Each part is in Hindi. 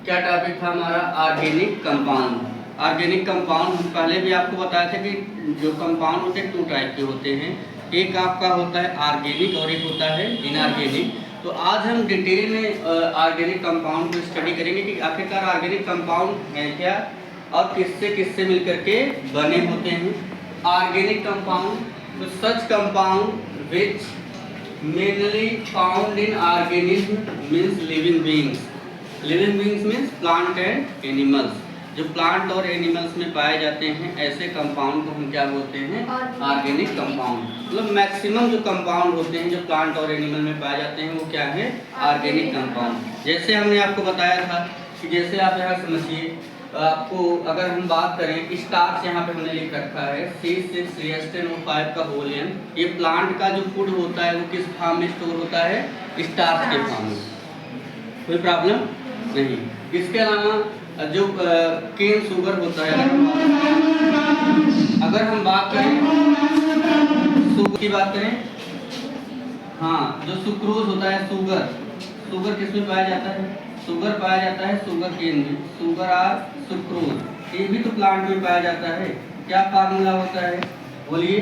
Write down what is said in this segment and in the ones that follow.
क्या टॉपिक था हमारा? Organic compound. ऑर्गेनिक कंपाउंड हम पहले भी आपको बताया था कि जो कंपाउंड होते हैं 2 टाइप के होते हैं, एक आपका होता है ऑर्गेनिक और एक होता है इनऑर्गेनिक। तो आज हम डिटेल में ऑर्गेनिक कंपाउंड को स्टडी करेंगे कि आखिरकार ऑर्गेनिक कंपाउंड है क्या और किससे किससे मिलकर के बने होते हैं। ऑर्गेनिक कंपाउंड तो such compound which mainly found in organism means living beings. Living beings means plant and animals. जो प्लांट और एनिमल्स में पाए जाते हैं ऐसे कंपाउंड को हम क्या बोलते हैं? Organic compound. मतलब मैक्सिमम जो कंपाउंड होते हैं जो प्लांट और एनिमल में पाए जाते हैं वो क्या है? Organic compound. जैसे हमने आपको बताया था कि जैसे आप यहाँ समझिए, आपको अगर हम बात करें स्टार्च, यहाँ पे हमने लिख रखा है C6H10O5 का होल एन। ये प्लांट का जो फूड होता है वो किस फॉर्म में स्टोर होता है? स्टार्च के फॉर्म में। कोई प्रॉब्लम नहीं। इसके अलावा जो केन शुगर होता है, अगर हम बात करें शुगर की बात करें, हाँ, जो सुक्रोज होता है शुगर किस में पाया जाता है? शुगर पाया जाता है शुगर केन में, शुगर आर सुक्रोज। ये भी तो प्लांट में पाया जाता है। क्या फार्मूला होता है बोलिए?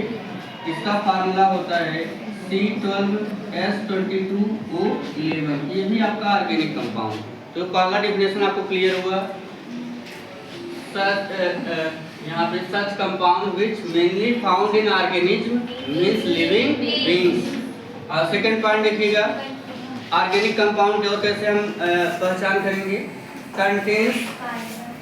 इसका फार्मूला होता है C12H22O11। ये भी आपका ऑर्गेनिक कंपाउंड। तो पहला डेफिनेशन आपको क्लियर हुआ। यहाँ पे such compound which mainly found in organism means living beings. और सेकंड पॉइंट देखिएगा, ऑर्गेनिक कंपाउंड और कैसे हम पहचान करेंगे?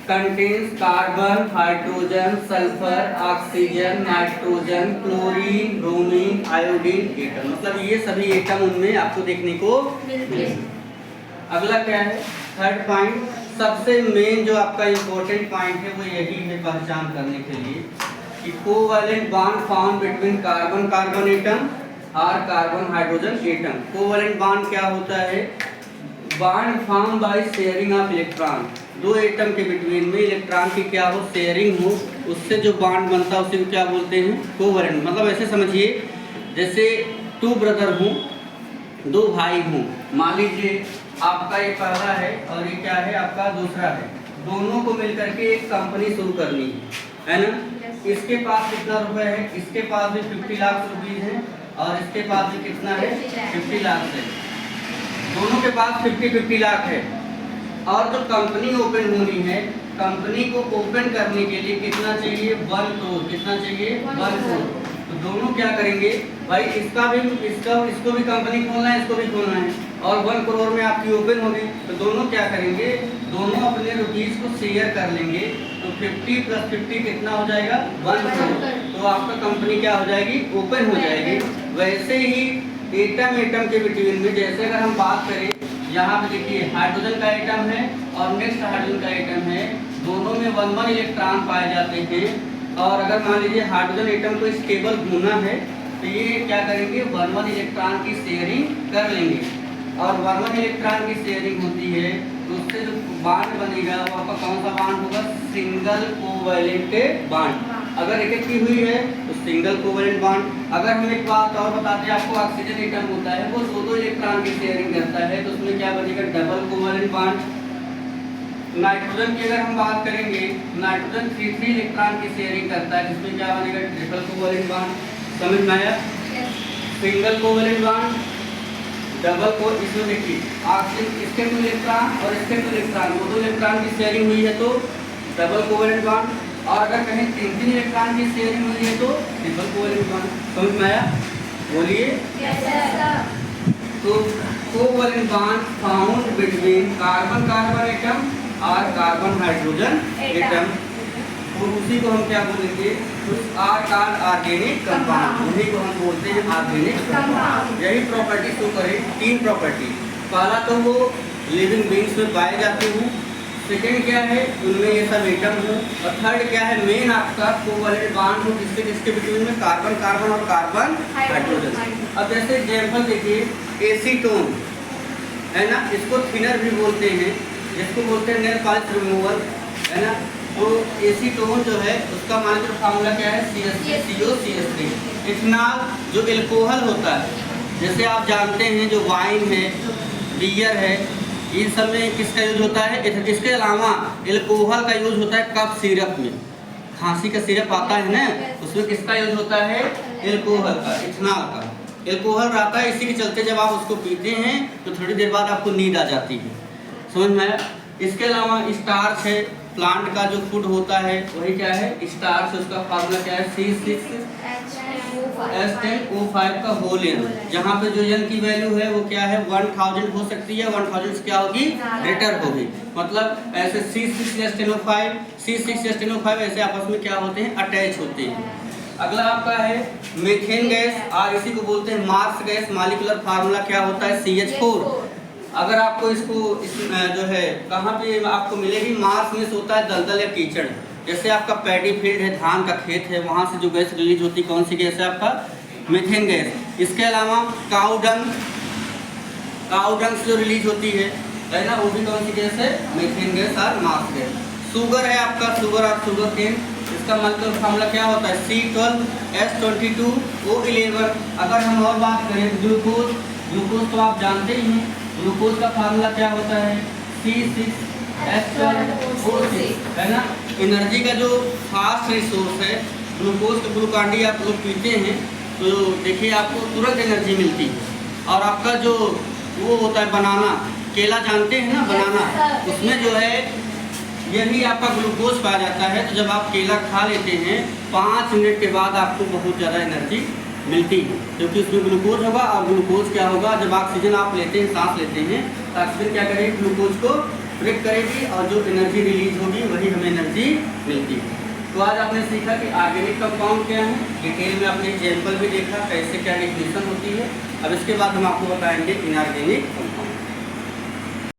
Contains carbon, hydrogen, sulphur, oxygen, nitrogen, chlorine, bromine, iodine atom. मतलब ये सभी एटम उनमें आपको देखने को मिलते हैं। अगला क्या है? थर्ड पॉइंट, सबसे मेन जो आपका इंपॉर्टेंट पॉइंट है वो यही है पहचान करने के लिए कि covalent bond found between carbon atom और carbon hydrogen atom. Covalent bond क्या होता है? Bond form by sharing of electron. दो एटम के बिटवीन में इलेक्ट्रॉन की क्या हो? शेयरिंग हो, उससे जो बॉन्ड बनता है उसे क्या बोलते हैं? कोवैलेंट। मतलब ऐसे समझिए, जैसे 2 ब्रदर हूँ, 2 भाई हूँ। मान लीजिए आपका ये पहला है और ये क्या है? आपका दूसरा है। दोनों को मिलकर के एक कंपनी शुरू करनी है ना? इसके पास कितना रुपए है? इसके पास भी 50 लाख रुपीज है और इसके पास भी कितना है? 50 लाख है। दोनों के पास 50 लाख है। और जो कंपनी ओपन होनी है, कंपनी को ओपन करने के लिए कितना चाहिए? 1 करोड़। कितना चाहिए? 1 करोड़। तो दोनों क्या करेंगे भाई? इसको भी कंपनी खोलना है, इसको भी खोलना है और 1 करोड़ में आपकी ओपन होगी। तो दोनों क्या करेंगे? दोनों अपने रुपीज को शेयर कर लेंगे। तो 50 + 50 कितना हो जाएगा? 1 करोड़। तो आपका कंपनी क्या हो जाएगी? ओपन हो जाएगी। वैसे ही एटम के बिटवीन में, जैसे अगर हम बात करें, यहाँ पे देखिए हाइड्रोजन का एटम है और नेक्स्ट हाइड्रोजन का एटम है। दोनों में 1 इलेक्ट्रॉन पाए जाते हैं। और अगर मान लीजिए हाइड्रोजन एटम को स्टेबल होना है तो ये क्या करेंगे? 1 इलेक्ट्रॉन की शेयरिंग कर लेंगे। और 1 इलेक्ट्रॉन की शेयरिंग होती है तो उससे जो बॉन्ड बनेगा वो आपका कौन सा बॉन्ड होगा? Single covalent bond. अगर एक की हुई है तो सिंगल कोवैलेंट बॉन्ड। अगर हम एक बात और बताते हैं आपको, ऑक्सीजन एटम होता है वो 2 इलेक्ट्रॉन की शेयरिंग करता है तो उसमें क्या बनेगा? Double covalent bond. नाइट्रोजन की अगर हम बात करेंगे, नाइट्रोजन 3 इलेक्ट्रॉन की शेयरिंग करता है जिसमें क्या बनेगा? Triple covalent bond. समझ में आया? सिंगल कोवैलेंट बॉन्ड, डबल को। इसमें देखिए ऑक्सीजन इसके 2 इलेक्ट्रॉन और इसके 2 इलेक्ट्रॉन, वो 2 इलेक्ट्रॉन की शेयरिंग हुई है तो डबल कोवैलेंट बॉन्ड। और अगर कहीं 3 इलेक्ट्रॉन की शेयरिंग हुई है तो ट्रिपल कोवैलेंट बॉन्ड। समझ में आया? बोलिए। तो covalent bond found between carbon atom और कार्बन हाइड्रोजन एटम। और उसी को हम क्या बोलेंगे? Organic compound. उन्हीं को हम बोलते हैं ऑर्गेनिक कंपाउंड। यही प्रॉपर्टी शो करे, 3 प्रॉपर्टी। पहला तो वो लिविंग बीइंग्स में पाए जाते हैं। सेकेंड क्या है? उनमें ये सब एटम हो। और थर्ड क्या है? मेन आपका कोवैलेंट बॉन्ड हो किसके बिटवीन में? कार्बन और कार्बन हाइड्रोजन। अब जैसे एग्जाम्पल देखिए, एसीटोन है ना, इसको थिनर भी बोलते हैं, जिसको बोलते हैं नेल पॉलिश रिमूवर, है ना। तो एसीटोन जो है उसका माइनर फार्मूला क्या है? CH3CO। इथेनॉल जो एल्कोहल होता है, जैसे आप जानते हैं जो वाइन है, बियर है, इन सब में किसका यूज होता है? इसके अलावा एल्कोहल का यूज होता है कफ सिरप में। खांसी का सिरप आता है ना, उसमें किसका यूज होता है? एल्कोहल का, इथेनॉल का। एल्कोहल रहता है, इसी के चलते जब आप उसको पीते हैं तो थोड़ी देर बाद आपको नींद आ जाती है। समझ में आया? इसके अलावा स्टार्च है, प्लांट का जो फूड होता है वही क्या है? स्टार्च। उसका फार्मूला क्या है? C6H10O5 का होल एन। जहाँ पे जो एन की वैल्यू है वो क्या है? 1000 हो सकती है, 1000 से क्या होगी? ग्रेटर होगी। मतलब ऐसे C6H10O5 ऐसे आपस में क्या होते हैं? अटैच होते हैं। अगला आपका है मीथेन गैस, और इसी को बोलते हैं मार्स गैस। मॉलिक्यूलर फार्मूला क्या होता है? CH4। अगर आपको इसको जो है कहाँ पे आपको मिलेगी? मार्स में से होता है दलदल या कीचड़। जैसे आपका पैडी फील्ड है, धान का खेत है, वहाँ से जो गैस रिलीज होती है कौन सी गैस है? आपका मीथेन गैस। इसके अलावा काऊ डंग से जो रिलीज होती है ना, वो भी कौन सी गैस है? मीथेन गैस और मार्स गैस। शुगर है आपका, शुगर और शुगर केन। इसका मतलब फार्मूला क्या होता है? C12H22O11। अगर हम और बात करें ग्लूकोज तो आप जानते ही हैं। ग्लूकोज का फार्मूला क्या होता है? C6H12O6, है ना। एनर्जी का जो फास्ट रिसोर्स है ग्लूकोज का, ग्लूकांडी आप लोग पीते हैं तो देखिए आपको तुरंत एनर्जी मिलती है। और आपका जो वो होता है बनाना, केला जानते हैं ना, बनाना, उसमें जो है यही आपका ग्लूकोज पाया जाता है। तो जब आप केला खा लेते हैं 5 मिनट के बाद आपको बहुत ज़्यादा एनर्जी मिलती है, क्योंकि उसमें ग्लूकोज होगा। और ग्लूकोज क्या होगा? जब ऑक्सीजन आप लेते हैं, सांस लेते हैं, तो ऑक्सीजन क्या करेगी? ग्लूकोज को ब्रेक करेगी और जो एनर्जी रिलीज होगी वही हमें एनर्जी मिलती है। तो आज आपने सीखा कि ऑर्गेनिक कंपाउंड क्या है, डिटेल में आपने एग्जाम्पल भी देखा कैसे क्या डेफिनेशन होती है। अब इसके बाद हम आपको बताएंगे इनऑर्गेनिक।